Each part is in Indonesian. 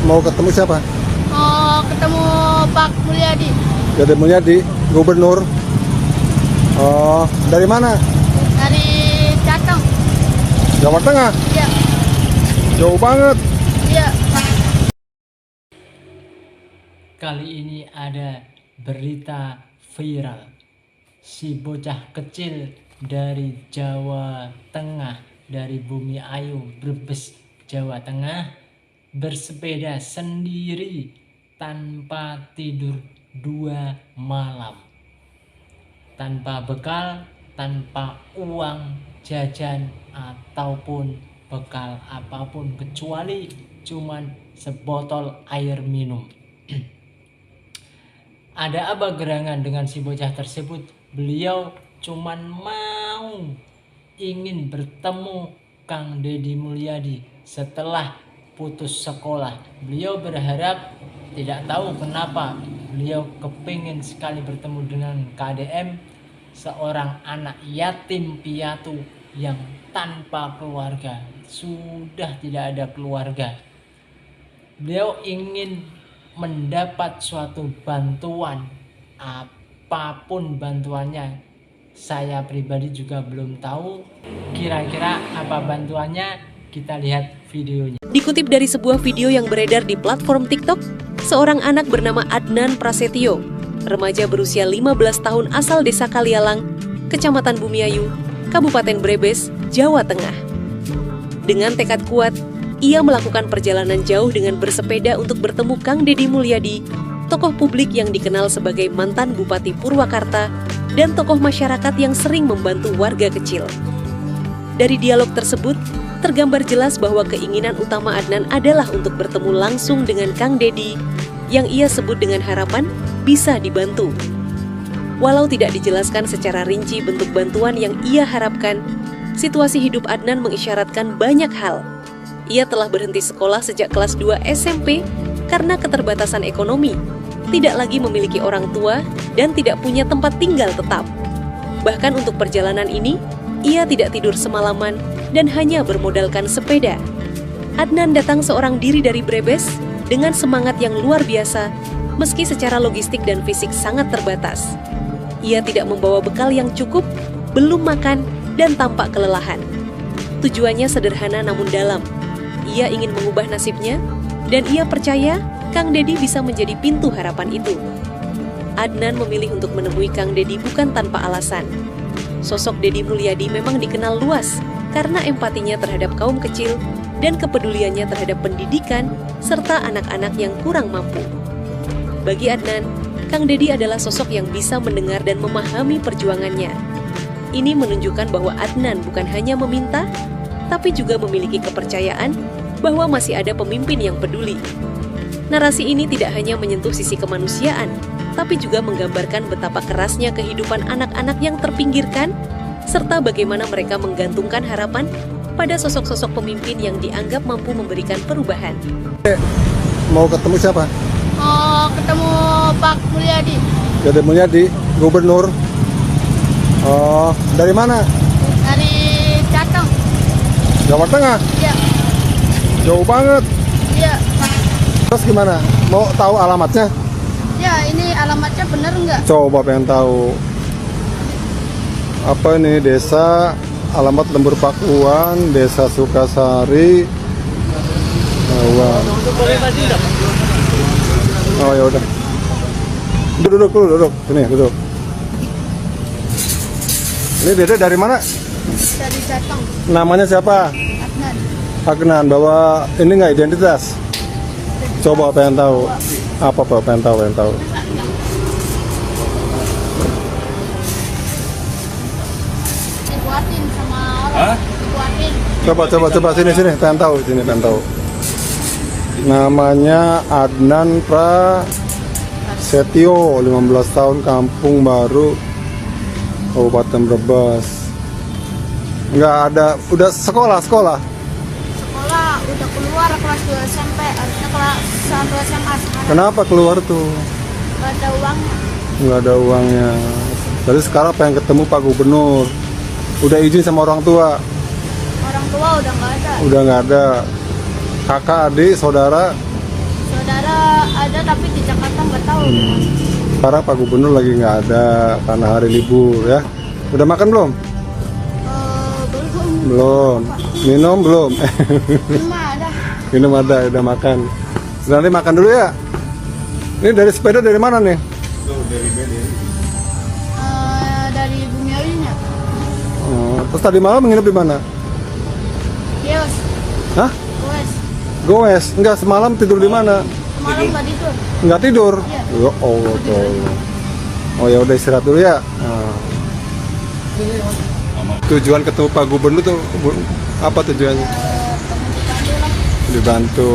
mau ketemu siapa? Mau ketemu Pak Mulyadi. Jadi Mulyadi, gubernur. Oh, dari mana? Dari Jateng. Jawa Tengah. Iya. Jauh banget. Iya. Kali ini ada berita viral. Si bocah kecil dari Jawa Tengah, dari Bumi Ayu, Brebes, Jawa Tengah, bersepeda sendiri tanpa tidur 2 malam. Tanpa bekal, tanpa uang jajan ataupun bekal apapun kecuali cuman sebotol air minum. Ada apa gerangan dengan si bocah tersebut? Beliau cuman ingin bertemu Kang Deddy Mulyadi setelah putus sekolah. Beliau berharap, tidak tahu kenapa, beliau kepingin sekali bertemu dengan KDM, seorang anak yatim piatu yang tanpa keluarga, sudah tidak ada keluarga. Beliau ingin mendapat suatu bantuan, apapun bantuannya. Saya pribadi juga belum tahu kira-kira apa bantuannya. Kita lihat videonya. Dikutip dari sebuah video yang beredar di platform TikTok, seorang anak bernama Adnan Prasetyo, remaja berusia 15 tahun asal desa Kalialang, Kecamatan Bumiayu, Kabupaten Brebes, Jawa Tengah. Dengan tekad kuat, ia melakukan perjalanan jauh dengan bersepeda untuk bertemu Kang Deddy Mulyadi, tokoh publik yang dikenal sebagai mantan Bupati Purwakarta dan tokoh masyarakat yang sering membantu warga kecil. Dari dialog tersebut, tergambar jelas bahwa keinginan utama Adnan adalah untuk bertemu langsung dengan Kang Deddy, yang ia sebut dengan harapan bisa dibantu. Walau tidak dijelaskan secara rinci bentuk bantuan yang ia harapkan, situasi hidup Adnan mengisyaratkan banyak hal. Ia telah berhenti sekolah sejak kelas 2 SMP karena keterbatasan ekonomi, tidak lagi memiliki orang tua, dan tidak punya tempat tinggal tetap. Bahkan untuk perjalanan ini, ia tidak tidur semalaman dan hanya bermodalkan sepeda. Adnan datang seorang diri dari Brebes dengan semangat yang luar biasa, meski secara logistik dan fisik sangat terbatas. Ia tidak membawa bekal yang cukup, belum makan, dan tampak kelelahan. Tujuannya sederhana namun dalam. Ia ingin mengubah nasibnya, dan ia percaya Kang Deddy bisa menjadi pintu harapan itu. Adnan memilih untuk menemui Kang Deddy bukan tanpa alasan. Sosok Deddy Mulyadi memang dikenal luas karena empatinya terhadap kaum kecil dan kepeduliannya terhadap pendidikan serta anak-anak yang kurang mampu. Bagi Adnan, Kang Deddy adalah sosok yang bisa mendengar dan memahami perjuangannya. Ini menunjukkan bahwa Adnan bukan hanya meminta, tapi juga memiliki kepercayaan bahwa masih ada pemimpin yang peduli. Narasi ini tidak hanya menyentuh sisi kemanusiaan, tapi juga menggambarkan betapa kerasnya kehidupan anak-anak yang terpinggirkan, serta bagaimana mereka menggantungkan harapan pada sosok-sosok pemimpin yang dianggap mampu memberikan perubahan. Mau ketemu siapa? Mau ketemu Pak Mulyadi. Jadi Mulyadi, gubernur. Oh, dari mana? Dari Jateng. Jawa Tengah. Iya. Jauh banget. Iya. Terus gimana? Mau tahu alamatnya? Ya, ini alamatnya bener nggak? Coba pengen tahu. Apa ini desa, alamat Lembur Pakuan, Desa Sukasari, Bawang. Oh ya udah. Duduk. Sini duduk. Ini Dede dari mana? Dari Jateng. Namanya siapa? Adnan. Agnan. Bawa ini nggak identitas? Coba pengen tahu. Apa Pak? Pengen tahu. Dibuatin sama orang. Dibuatin. Coba sini pengen tahu. Namanya Adnan Prasetyo, 15 tahun, Kampung Baru, Kabupaten Brebes. Nggak ada, udah sekolah. Sekolah udah keluar kelas 2 SMP, harusnya kelas 1 SMA sekarang. Kenapa keluar tuh? Gak ada uangnya. Nggak ada uangnya. Jadi sekarang pengen ketemu Pak Gubernur. Udah izin sama orang tua? Orang tua udah nggak ada. Udah nggak ada. Kakak, adik, saudara? ada tapi di Jakarta nggak tahu. Sekarang Pak Gubernur lagi nggak ada karena hari libur ya. Udah makan belum? Belum. Belum. Minum belum? Cuma ada. Minum ada, udah makan. Nanti makan dulu ya. Ini dari sepeda dari mana nih? Dari Bumiawinya. Oh, terus tadi malam nginep di mana? Kios. Hah? Wes. Goes? Enggak, semalam tidur di mana? Semalam nggak tidur. Enggak tidur? Iya. Ya Allah, tolong. Oh ya udah istirahat dulu ya. Nah. Tujuan ketemu Pak Gubernur tuh apa tujuannya? Dibantu.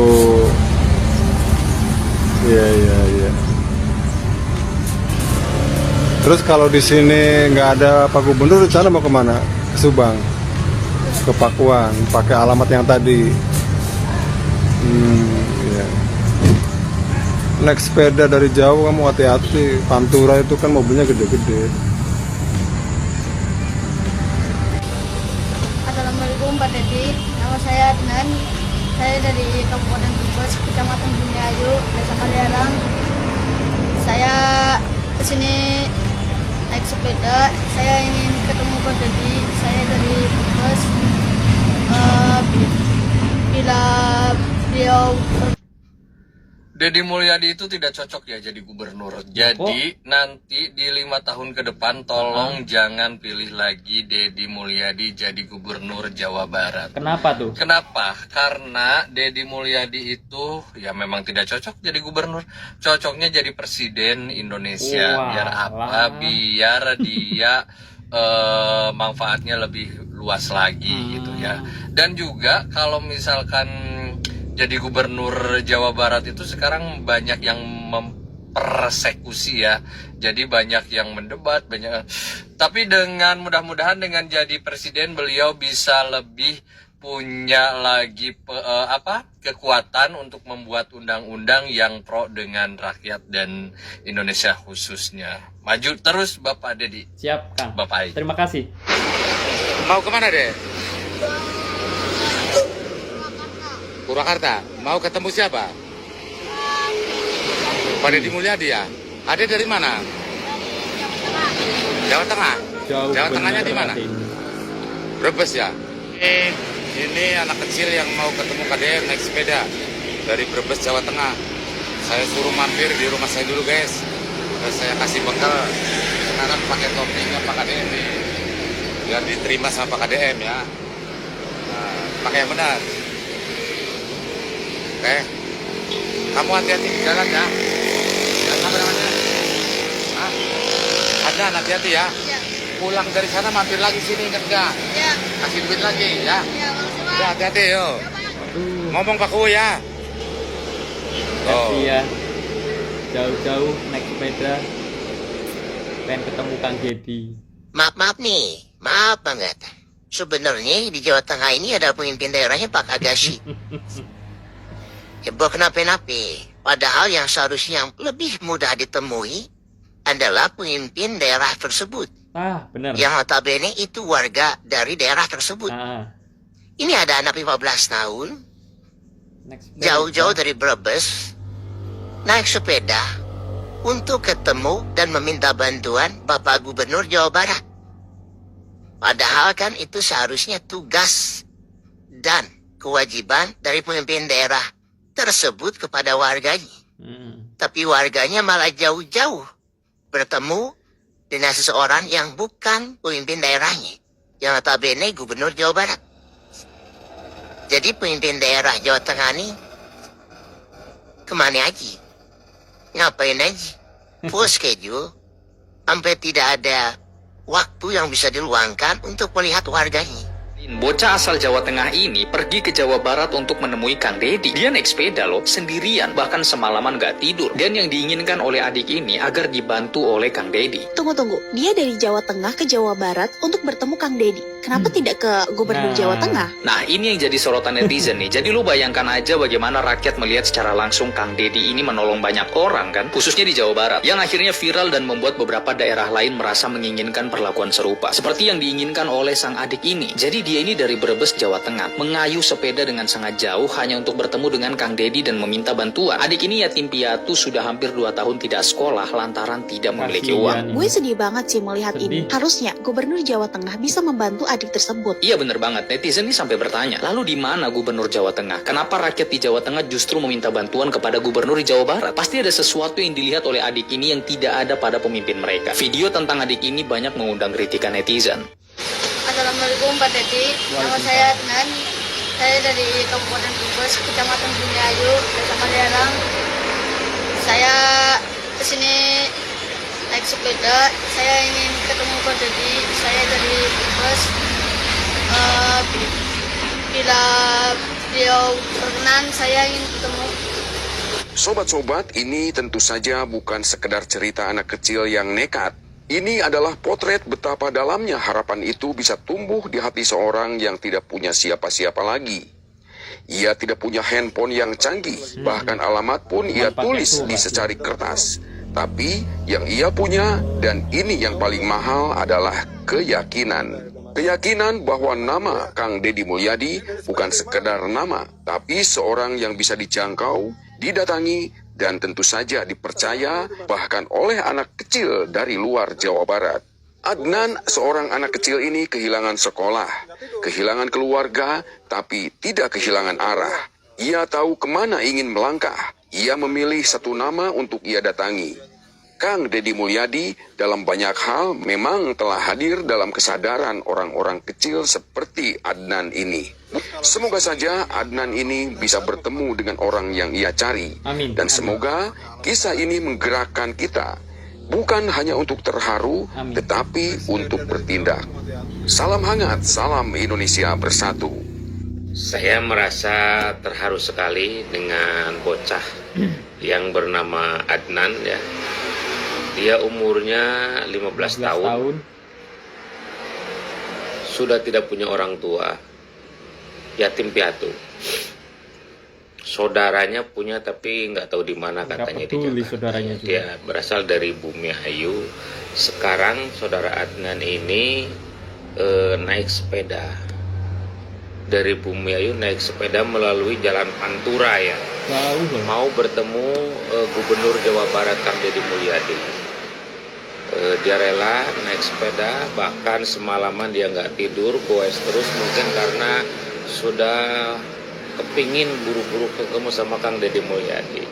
Iya iya iya. Terus kalau di sini nggak ada Pak Gubernur, rencana mau kemana? Ke Subang, ke Pakuan, pakai alamat yang tadi. Iya. Naik sepeda dari jauh kamu hati-hati. Pantura itu kan mobilnya gede-gede. Assalamualaikum Pak Dedi. Nama saya Adnan. Saya dari Kabupaten Brebes, Kecamatan Bumiayu, Desa Kalialang. Saya kesini naik sepeda. Saya ingin ketemu Pak Dedi. Saya dari Brebes. Bila beliau Deddy Mulyadi itu tidak cocok ya jadi gubernur. Jadi nanti di 5 tahun ke depan tolong jangan pilih lagi Deddy Mulyadi jadi gubernur Jawa Barat. Kenapa tuh? Kenapa? Karena Deddy Mulyadi itu ya memang tidak cocok jadi gubernur. Cocoknya jadi presiden Indonesia. Biar apa? Biar dia manfaatnya lebih luas lagi gitu ya. Dan juga kalau misalkan jadi gubernur Jawa Barat itu sekarang banyak yang mempersekusi ya. Jadi banyak yang mendebat, banyak. Tapi dengan mudah-mudahan dengan jadi presiden beliau bisa lebih punya lagi kekuatan untuk membuat undang-undang yang pro dengan rakyat dan Indonesia khususnya. Maju terus Bapak Dedi. Siap, Kang. Bapak Ai. Terima kasih. Mau kemana deh? Purwakarta. Mau ketemu siapa? Pak Deddy Mulyadi ya? Ada dari mana? Jawa Tengah. Jawa Tengahnya di mana? Brebes ya? Ini anak kecil yang mau ketemu KDM naik sepeda dari Brebes, Jawa Tengah. Saya suruh mampir di rumah saya dulu guys. Terus saya kasih bekal. Sekarang pakai toppingnya Pak KDM nih. Biar diterima sama Pak KDM ya. Nah, pakai yang benar. Oke, kamu hati-hati di jalan ya. Jangan apa namanya? Ada hati-hati ya. Ya. Pulang dari sana mampir lagi sini, ingat nggak? Ya. Kasih duit lagi ya. Ya, makasih Pak. Udah hati-hati yo. Ngomong Pak Kuwu ya. Kasih ya. Jauh-jauh naik sepeda. Pengen ketemu Kang Dedi. Maaf nih, maaf banget. Sebenarnya di Jawa Tengah ini ada pemimpin daerahnya Pak Agashi. Ya kenapa-napa. Padahal yang seharusnya yang lebih mudah ditemui adalah pemimpin daerah tersebut. Benar. Yang notabene itu warga dari daerah tersebut. Ini ada anak 15 tahun, jauh-jauh dari Brebes, naik sepeda untuk ketemu dan meminta bantuan Bapak Gubernur Jawa Barat. Padahal kan itu seharusnya tugas dan kewajiban dari pemimpin daerah tersebut kepada warganya. Tapi warganya malah jauh-jauh bertemu dengan seseorang yang bukan pemimpin daerahnya, yang notabene Gubernur Jawa Barat. Jadi pemimpin daerah Jawa Tengah ini kemana aja? Ngapain aja? Full schedule, sampai tidak ada waktu yang bisa diluangkan untuk melihat warganya. Bocah asal Jawa Tengah ini pergi ke Jawa Barat untuk menemui Kang Dedi. Dia naik sepeda loh, sendirian, bahkan semalaman gak tidur. Dan yang diinginkan oleh adik ini agar dibantu oleh Kang Dedi. Tunggu, dia dari Jawa Tengah ke Jawa Barat untuk bertemu Kang Dedi. kenapa tidak ke Gubernur Jawa Tengah? Nah, ini yang jadi sorotan netizen nih. Jadi lu bayangkan aja bagaimana rakyat melihat secara langsung Kang Deddy ini menolong banyak orang kan, khususnya di Jawa Barat, yang akhirnya viral dan membuat beberapa daerah lain merasa menginginkan perlakuan serupa, seperti yang diinginkan oleh sang adik ini. Jadi dia ini dari Brebes, Jawa Tengah, mengayuh sepeda dengan sangat jauh hanya untuk bertemu dengan Kang Deddy dan meminta bantuan. Adik ini yatim piatu sudah hampir 2 tahun tidak sekolah lantaran tidak memiliki uang. Gue sedih banget sih melihat ini. Harusnya Gubernur Jawa Tengah bisa membantu adik tersebut. Iya bener banget, netizen ini sampai bertanya, lalu di mana Gubernur Jawa Tengah? Kenapa rakyat di Jawa Tengah justru meminta bantuan kepada Gubernur di Jawa Barat? Pasti ada sesuatu yang dilihat oleh adik ini yang tidak ada pada pemimpin mereka. Video tentang adik ini banyak mengundang kritikan netizen. Assalamualaikum Pak Deddy, nama saya Adnan. Saya dari Kabupaten Brebes, Kecamatan Bumiayu, Desa Malialang. Saya kesini naik sepeda. Saya ingin ketemu Pak Deddy. Saya dari Brebes. Bila beliau berkenan, saya ingin ketemu. Sobat-sobat, ini tentu saja bukan sekedar cerita anak kecil yang nekat. Ini adalah potret betapa dalamnya harapan itu bisa tumbuh di hati seorang yang tidak punya siapa-siapa lagi. Ia tidak punya handphone yang canggih, bahkan alamat pun ia tulis di secari kertas. Tapi yang ia punya, dan ini yang paling mahal, adalah keyakinan. Keyakinan bahwa nama Kang Deddy Mulyadi bukan sekedar nama, tapi seorang yang bisa dijangkau, didatangi, dan tentu saja dipercaya bahkan oleh anak kecil dari luar Jawa Barat. Adnan, seorang anak kecil ini kehilangan sekolah, kehilangan keluarga, tapi tidak kehilangan arah. Ia tahu kemana ingin melangkah. Ia memilih satu nama untuk ia datangi. Kang Deddy Mulyadi dalam banyak hal memang telah hadir dalam kesadaran orang-orang kecil seperti Adnan ini. Semoga saja Adnan ini bisa bertemu dengan orang yang ia cari. Amin. Dan semoga kisah ini menggerakkan kita, bukan hanya untuk terharu, tetapi untuk bertindak. Salam hangat, salam Indonesia bersatu. Saya merasa terharu sekali dengan bocah yang bernama Adnan ya. Dia umurnya 15 tahun. Sudah tidak punya orang tua. Yatim piatu. Saudaranya punya tapi nggak tahu di mana katanya di Jakarta. Dia berasal dari Bumiayu. Sekarang saudara Adnan ini naik sepeda. Dari Bumiayu naik sepeda melalui jalan Pantura ya. Mau bertemu Gubernur Jawa Barat Kang Deddy Mulyadi. Dia rela naik sepeda, bahkan semalaman dia nggak tidur, goes terus mungkin karena sudah kepingin buru-buru ketemu sama Kang Deddy Mulyadi.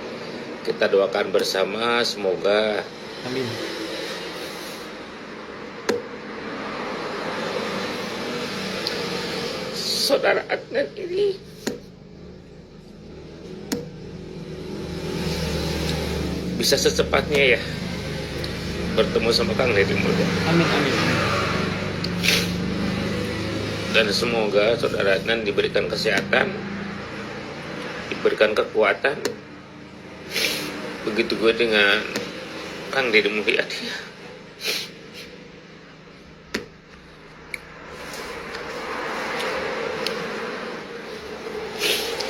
Kita doakan bersama, semoga Amin. saudara Adnan ini bisa secepatnya ya bertemu sama Kang Deddy Mulyadi. Amin, amin. Dan semoga saudara Adnan diberikan kesehatan, diberikan kekuatan. Begitu gue dengan Kang Deddy Mulyadi.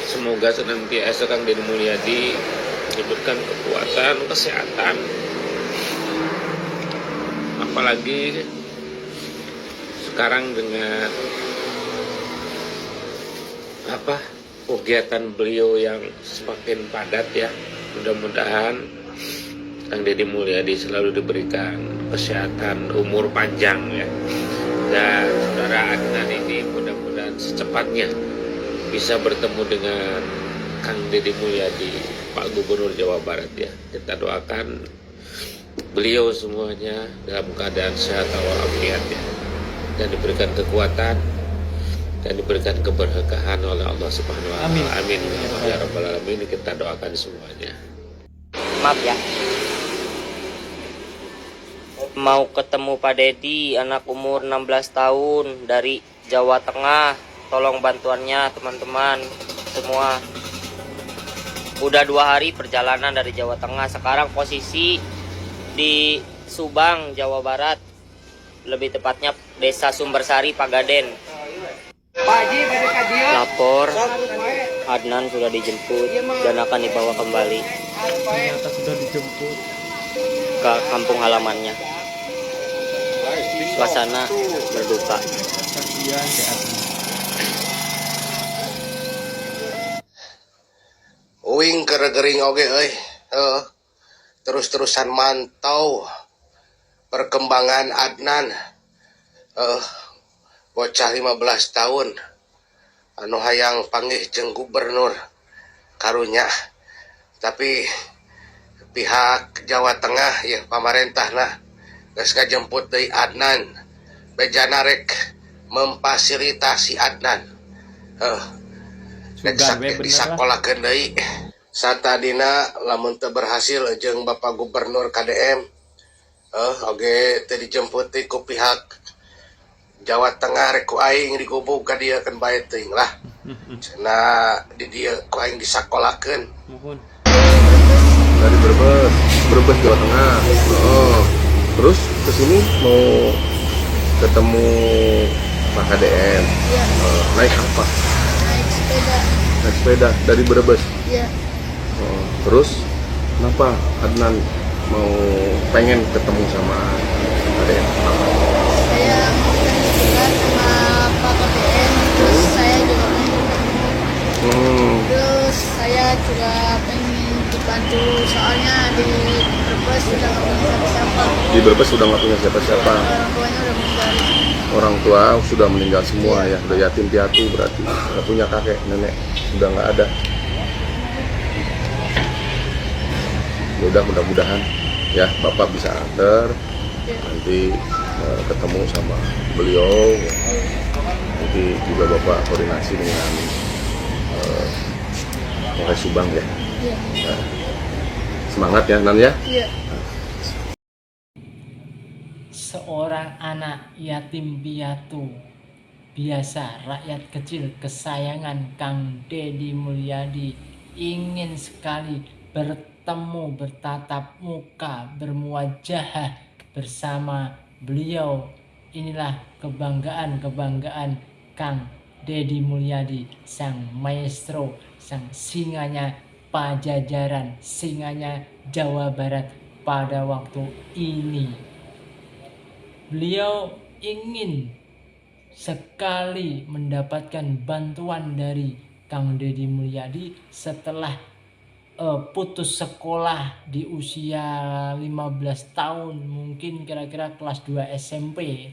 Semoga senantiasa Kang Deddy Mulyadi diberikan kekuatan, kesehatan. Apalagi sekarang dengan kegiatan beliau yang semakin padat ya. Mudah-mudahan Kang Deddy Mulyadi selalu diberikan kesehatan, umur panjang ya. Dan saudara Adnan ini mudah-mudahan secepatnya bisa bertemu dengan Kang Deddy Mulyadi, Pak Gubernur Jawa Barat ya. Kita doakan beliau semuanya dalam keadaan sehat walafiat ya, dan diberikan kekuatan dan diberikan keberkahan oleh Allah Subhanahu wa taala. Amin. Ya rabbal alamin, kita doakan semuanya. Maaf ya. Mau ketemu Pak Deddy, anak umur 16 tahun dari Jawa Tengah. Tolong bantuannya teman-teman semua. Udah 2 hari perjalanan dari Jawa Tengah. Sekarang posisi di Subang, Jawa Barat. lebih tepatnya Desa Sumbersari, Pagaden. Lapor, Adnan sudah dijemput dan akan dibawa kembali Ternyata sudah dijemput. ke kampung halamannya. Suasana berduka. Kasihan si Adnan. Uing gering oge euy. Terus-terusan mantau perkembangan Adnan. Bocah 15 tahun anu hayang panggih jeung gubernur karunya. Tapi pihak Jawa Tengah ya pamarentahna geus ngajemput deui Adnan. Bejana rek memfasilitasi Adnan. Disakolakeun deui. Satadina lamun teu berhasil jeung Bapak Gubernur KDM oge teu dijemput ku pihak Jawa Tengah rek ku aing digubug ka dieu kan bae teuing lah. Cenah di dieu ku aing disakolakeun. Dari Brebes Jawa Tengah. Oh, terus kesini mau ketemu Pak KDM. Iya. Naik apa? Naik sepeda. Naik sepeda dari Brebes. Iya. Oh, terus kenapa Adnan mau pengen ketemu sama KDM? Saya mau ketemu juga sama Pak KPM, terus saya juga pengen ketemu. Terus saya juga pengen dibantu, soalnya di Brebes sudah nggak punya siapa-siapa. Di Brebes sudah nggak punya siapa-siapa. Orang tuanya udah meninggal. Orang tua sudah meninggal semua ya, udah yatim piatu berarti. Nggak punya kakek, nenek sudah nggak ada. Ya udah mudah-mudahan ya Bapak bisa antar nanti ketemu sama beliau. Nanti juga Bapak koordinasi dengan Polres Subang ya. Nah, semangat ya Nan ya. Seorang anak yatim piatu biasa, rakyat kecil kesayangan Kang Deddy Mulyadi ingin sekali bertemu, bertatap muka, bermuajahah bersama beliau. Inilah kebanggaan Kang Deddy Mulyadi, sang maestro, sang singanya Pajajaran, singanya Jawa Barat pada waktu ini. Beliau ingin sekali mendapatkan bantuan dari Kang Deddy Mulyadi setelah putus sekolah di usia 15 tahun, mungkin kira-kira kelas 2 SMP.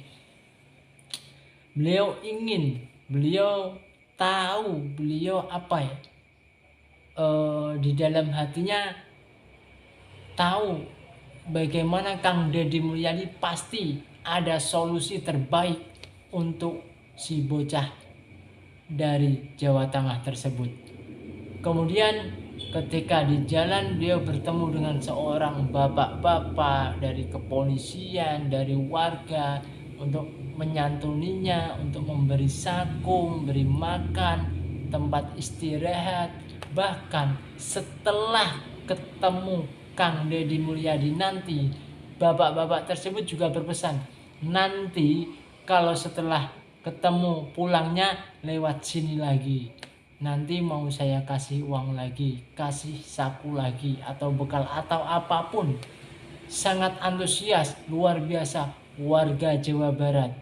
Beliau tahu, beliau apa ya, di dalam hatinya tahu bagaimana Kang Deddy Mulyadi pasti ada solusi terbaik untuk si bocah dari Jawa Tengah tersebut. Kemudian ketika di jalan dia bertemu dengan seorang bapak-bapak dari kepolisian, dari warga, untuk menyantuninya, untuk memberi saku, memberi makan, tempat istirahat. Bahkan setelah ketemu Kang Deddy Mulyadi nanti, bapak-bapak tersebut juga berpesan, nanti kalau setelah ketemu pulangnya lewat sini lagi. Nanti mau saya kasih uang lagi, kasih saku lagi, atau bekal atau apapun. Sangat antusias, luar biasa warga Jawa Barat.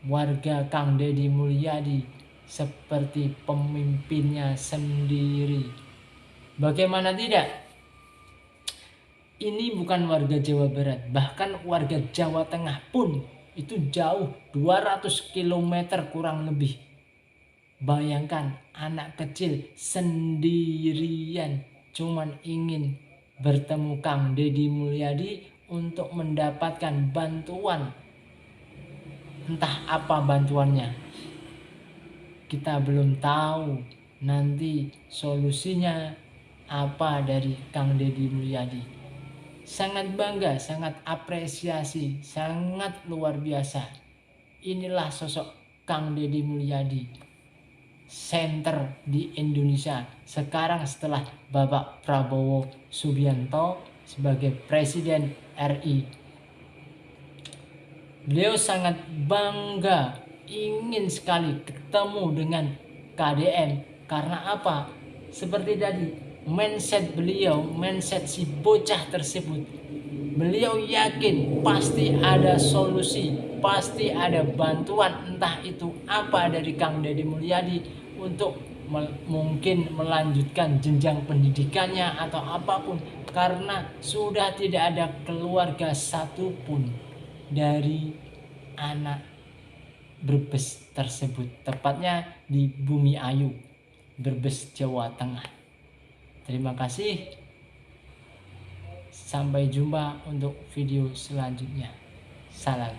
Warga Kang Deddy Mulyadi seperti pemimpinnya sendiri. Bagaimana tidak? Ini bukan warga Jawa Barat, bahkan warga Jawa Tengah pun itu jauh 200 km kurang lebih. Bayangkan anak kecil sendirian cuman ingin bertemu Kang Deddy Mulyadi untuk mendapatkan bantuan. Entah apa bantuannya. Kita belum tahu nanti solusinya apa dari Kang Deddy Mulyadi. Sangat bangga, sangat apresiasi, sangat luar biasa. Inilah sosok Kang Deddy Mulyadi, center di Indonesia sekarang setelah Bapak Prabowo Subianto sebagai Presiden RI. Beliau sangat bangga, ingin sekali ketemu dengan KDM. Karena apa? Seperti tadi, mindset beliau, mindset si bocah tersebut, beliau yakin pasti ada solusi, pasti ada bantuan, entah itu apa dari Kang Deddy Mulyadi untuk mungkin melanjutkan jenjang pendidikannya atau apapun, karena sudah tidak ada keluarga satupun dari anak Brebes tersebut, tepatnya di Bumiayu, Brebes, Jawa Tengah. Terima kasih. Sampai jumpa untuk video selanjutnya. Salam.